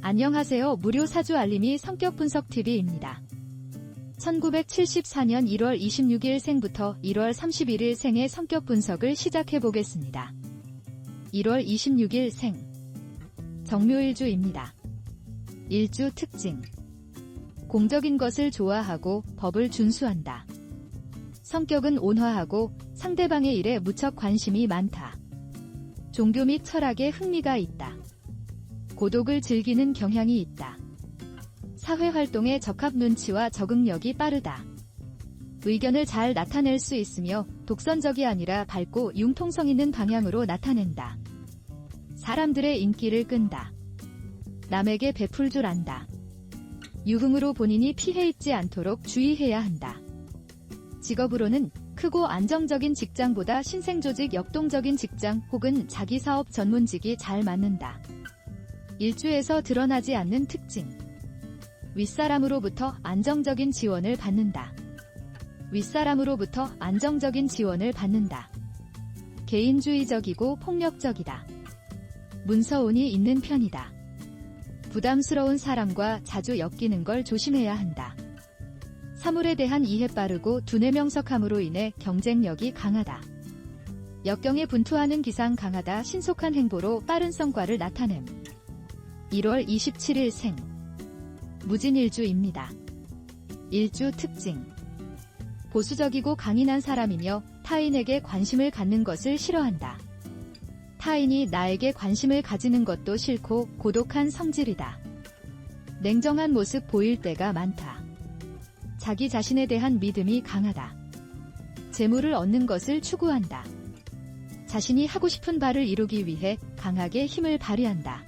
안녕하세요. 무료 사주 알림이 성격 분석 TV입니다. 1974년 1월 26일 생부터 1월 31일 생의 성격 분석을 시작해 보겠습니다. 1월 26일 생. 정묘일주입니다. 일주 특징. 공적인 것을 좋아하고 법을 준수한다. 성격은 온화하고 상대방의 일에 무척 관심이 많다. 종교 및 철학에 흥미가 있다. 고독을 즐기는 경향이 있다. 사회활동에 적합 눈치와 적응력이 빠르다. 의견을 잘 나타낼 수 있으며 독선적이 아니라 밝고 융통성 있는 방향으로 나타낸다. 사람들의 인기를 끈다. 남에게 베풀 줄 안다. 유흥으로 본인이 피해 입지 않도록 주의해야 한다. 직업으로는 크고 안정적인 직장보다 신생조직 역동적인 직장 혹은 자기 사업 전문직이 잘 맞는다. 일주에서 드러나지 않는 특징. 윗사람으로부터 안정적인 지원을 받는다. 윗사람으로부터 안정적인 지원을 받는다. 개인주의적이고 폭력적이다. 문서운이 있는 편이다. 부담스러운 사람과 자주 엮이는 걸 조심해야 한다. 사물에 대한 이해 빠르고 두뇌 명석함으로 인해 경쟁력이 강하다. 역경에 분투하는 기상 강하다. 신속한 행보로 빠른 성과를 나타냄. 1월 27일 생. 무진일주입니다. 일주 특징. 보수적이고 강인한 사람이며 타인에게 관심을 갖는 것을 싫어한다. 타인이 나에게 관심을 가지는 것도 싫고 고독한 성질이다. 냉정한 모습 보일 때가 많다. 자기 자신에 대한 믿음이 강하다. 재물을 얻는 것을 추구한다. 자신이 하고 싶은 바를 이루기 위해 강하게 힘을 발휘한다.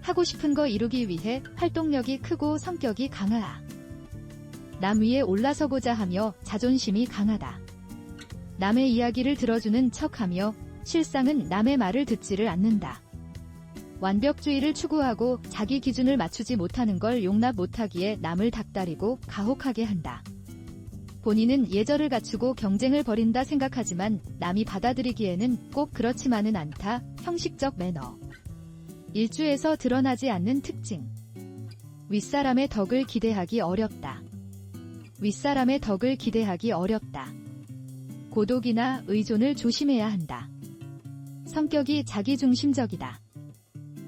하고 싶은 거 이루기 위해 활동력이 크고 성격이 강하다. 남 위에 올라서고자 하며 자존심이 강하다. 남의 이야기를 들어주는 척하며 실상은 남의 말을 듣지를 않는다. 완벽주의를 추구하고 자기 기준을 맞추지 못하는 걸 용납 못하기에 남을 닥달이고 가혹하게 한다. 본인은 예절을 갖추고 경쟁을 벌인다 생각하지만 남이 받아들이기에는 꼭 그렇지만은 않다. 형식적 매너. 일주에서 드러나지 않는 특징. 윗사람의 덕을 기대하기 어렵다. 윗사람의 덕을 기대하기 어렵다. 고독이나 의존을 조심해야 한다. 성격이 자기중심적이다.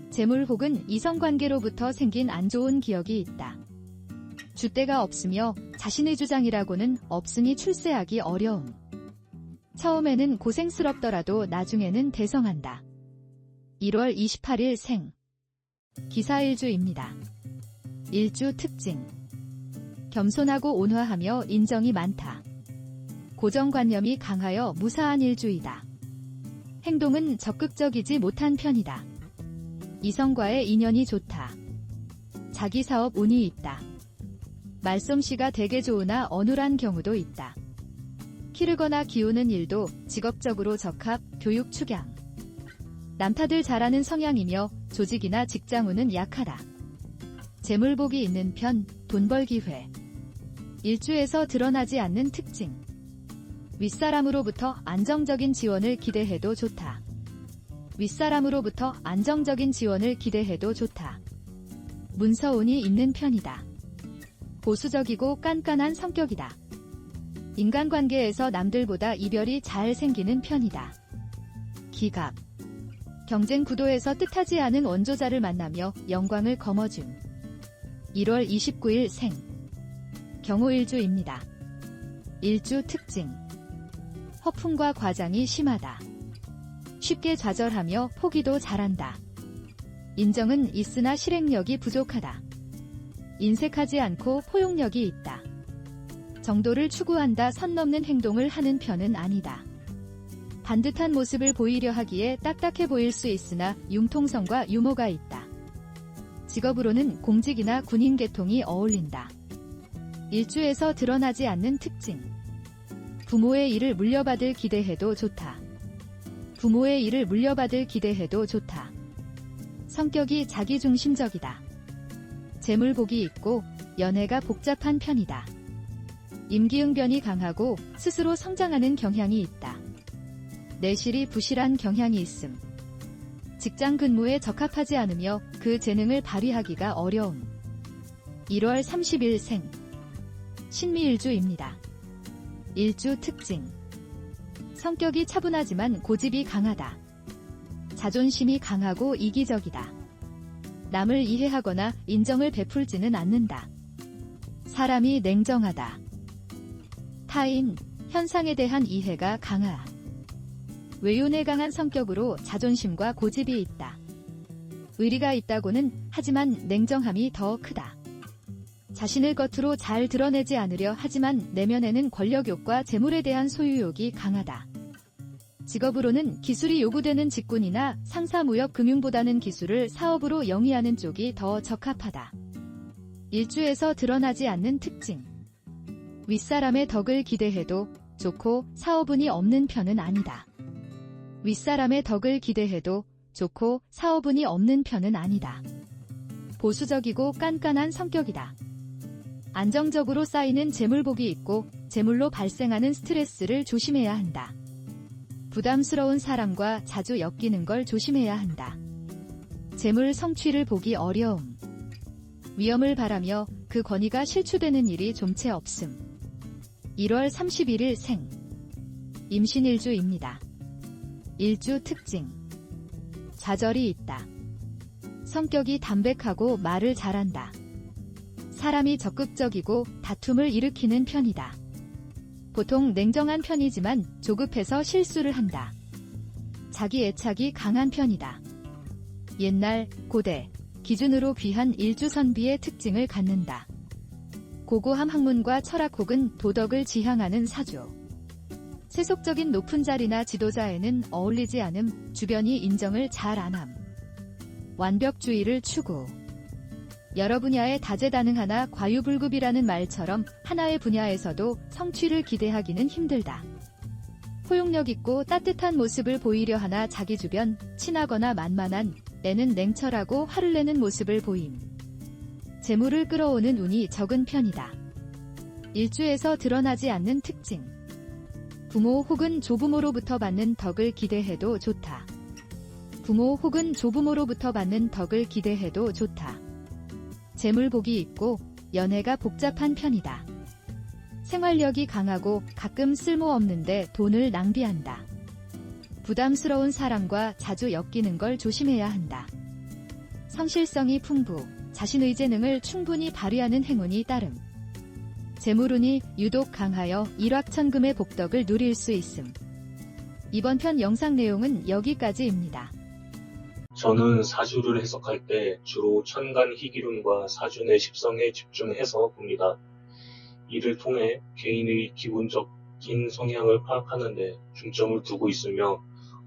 재물 혹은 이성관계로부터 생긴 안 좋은 기억이 있다. 줏대가 없으며 자신의 주장이라고는 없으니 출세하기 어려움. 처음에는 고생스럽더라도 나중에는 대성한다. 1월 28일 생. 기사일주입니다. 일주 특징. 겸손하고 온화하며 인정이 많다. 고정관념이 강하여 무사한 일주이다. 행동은 적극적이지 못한 편이다. 이성과의 인연이 좋다. 자기 사업 운이 있다. 말솜씨가 되게 좋으나 어눌한 경우도 있다. 기르거나 기우는 일도 직업적으로 적합, 교육 축양. 남탓을 잘하는 성향이며 조직이나 직장운은 약하다. 재물복이 있는 편, 돈벌 기회. 일주에서 드러나지 않는 특징. 윗사람으로부터 안정적인 지원을 기대해도 좋다. 윗사람으로부터 안정적인 지원을 기대해도 좋다. 문서운이 있는 편이다. 보수적이고 깐깐한 성격이다. 인간관계에서 남들보다 이별이 잘 생기는 편이다. 기갑. 경쟁 구도에서 뜻하지 않은 원조자를 만나며 영광을 거머줌. 1월 29일 생. 경호일주입니다. 일주 특징. 허풍과 과장이 심하다. 쉽게 좌절하며 포기도 잘한다. 인정은 있으나 실행력이 부족하다. 인색하지 않고 포용력이 있다. 정도를 추구한다. 선 넘는 행동을 하는 편은 아니다. 반듯한 모습을 보이려 하기에 딱딱해 보일 수 있으나 융통성과 유머가 있다. 직업으로는 공직이나 군인 계통이 어울린다. 일주에서 드러나지 않는 특징. 부모의 일을 물려받을 기대해도 좋다. 부모의 일을 물려받을 기대해도 좋다. 성격이 자기중심적이다. 재물복이 있고 연애가 복잡한 편이다. 임기응변이 강하고 스스로 성장하는 경향이 있다. 내실이 부실한 경향이 있음. 직장 근무에 적합하지 않으며 그 재능을 발휘하기가 어려움. 1월 30일생 신미일주입니다. 일주 특징. 성격이 차분하지만 고집이 강하다. 자존심이 강하고 이기적이다. 남을 이해하거나 인정을 베풀지는 않는다. 사람이 냉정하다. 타인, 현상에 대한 이해가 강하. 외윤에 강한 성격으로 자존심과 고집이 있다. 의리가 있다고는 하지만 냉정함이 더 크다. 자신을 겉으로 잘 드러내지 않으려 하지만 내면에는 권력욕과 재물에 대한 소유욕이 강하다. 직업으로는 기술이 요구되는 직군이나 상사무역 금융보다는 기술을 사업으로 영위하는 쪽이 더 적합하다. 일주에서 드러나지 않는 특징. 윗사람의 덕을 기대해도 좋고 사업운이 없는 편은 아니다. 윗사람의 덕을 기대해도 좋고 사업운이 없는 편은 아니다. 보수적이고 깐깐한 성격이다. 안정적으로 쌓이는 재물복이 있고 재물로 발생하는 스트레스를 조심해야 한다. 부담스러운 사람과 자주 엮이는 걸 조심해야 한다. 재물 성취를 보기 어려움. 위험을 바라며 그 권위가 실추되는 일이 좀채 없음. 1월 31일 생 임신일주입니다. 일주 특징. 좌절이 있다. 성격이 담백하고 말을 잘한다. 사람이 적극적이고 다툼을 일으키는 편이다. 보통 냉정한 편이지만 조급해서 실수를 한다. 자기 애착이 강한 편이다. 옛날, 고대 기준으로 귀한 일주선비의 특징을 갖는다. 고고한 학문과 철학 혹은 도덕을 지향하는 사주. 세속적인 높은 자리나 지도자에는 어울리지 않음, 주변이 인정을 잘 안함. 완벽주의를 추구. 여러 분야에 다재다능하나 과유불급이라는 말처럼 하나의 분야에서도 성취를 기대하기는 힘들다. 포용력 있고 따뜻한 모습을 보이려 하나 자기 주변, 친하거나 만만한 애는 냉철하고 화를 내는 모습을 보임. 재물을 끌어오는 운이 적은 편이다. 일주에서 드러나지 않는 특징. 부모 혹은 조부모로부터 받는 덕을 기대해도 좋다. 부모 혹은 조부모로부터 받는 덕을 기대해도 좋다. 재물복이 있고 연애가 복잡한 편이다. 생활력이 강하고 가끔 쓸모없는데 돈을 낭비한다. 부담스러운 사람과 자주 엮이는 걸 조심해야 한다. 성실성이 풍부, 자신의 재능을 충분히 발휘하는 행운이 따름. 재물운이 유독 강하여 일확천금의 복덕을 누릴 수 있음. 이번 편 영상 내용은 여기까지입니다. 저는 사주를 해석할 때 주로 천간 희기운과 사주의 십성에 집중해서 봅니다. 이를 통해 개인의 기본적인 성향을 파악하는 데 중점을 두고 있으며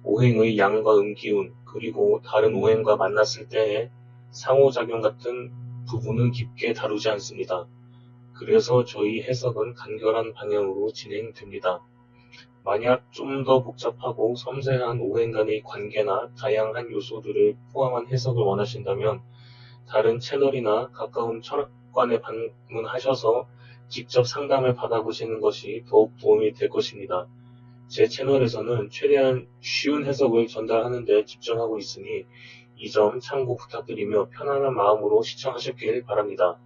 오행의 양과 음기운 그리고 다른 오행과 만났을 때의 상호작용 같은 부분은 깊게 다루지 않습니다. 그래서 저희 해석은 간결한 방향으로 진행됩니다. 만약 좀 더 복잡하고 섬세한 오행 간의 관계나 다양한 요소들을 포함한 해석을 원하신다면 다른 채널이나 가까운 철학관에 방문하셔서 직접 상담을 받아보시는 것이 더욱 도움이 될 것입니다. 제 채널에서는 최대한 쉬운 해석을 전달하는 데 집중하고 있으니 이 점 참고 부탁드리며 편안한 마음으로 시청하시길 바랍니다.